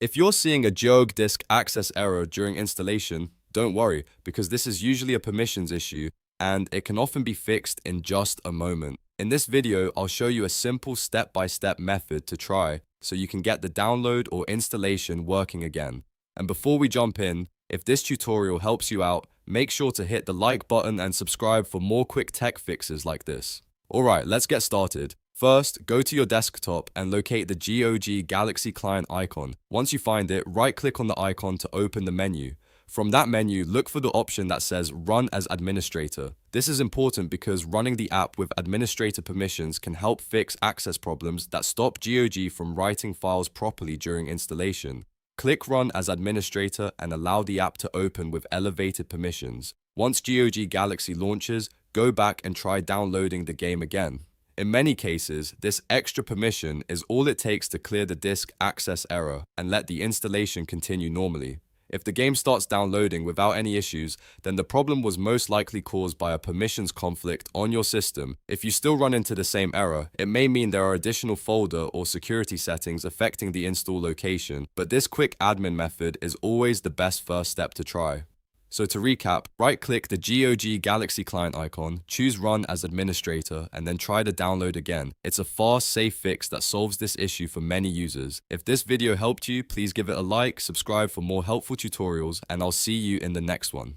If you're seeing a GOG disk access error during installation, don't worry, because this is usually a permissions issue and it can often be fixed in just a moment. In this video, I'll show you a simple step-by-step method to try so you can get the download or installation working again. And before we jump in, if this tutorial helps you out, make sure to hit the like button and subscribe for more quick tech fixes like this. Alright, let's get started. First, go to your desktop and locate the GOG Galaxy client icon. Once you find it, right-click on the icon to open the menu. From that menu, look for the option that says Run as Administrator. This is important because running the app with administrator permissions can help fix access problems that stop GOG from writing files properly during installation. Click Run as Administrator and allow the app to open with elevated permissions. Once GOG Galaxy launches, go back and try downloading the game again. In many cases, this extra permission is all it takes to clear the disk access error and let the installation continue normally. If the game starts downloading without any issues, then the problem was most likely caused by a permissions conflict on your system. If you still run into the same error, it may mean there are additional folder or security settings affecting the install location, but this quick admin method is always the best first step to try. So to recap, right-click the GOG Galaxy client icon, choose Run as Administrator, and then try to download again. It's a fast, safe fix that solves this issue for many users. If this video helped you, please give it a like, subscribe for more helpful tutorials, and I'll see you in the next one.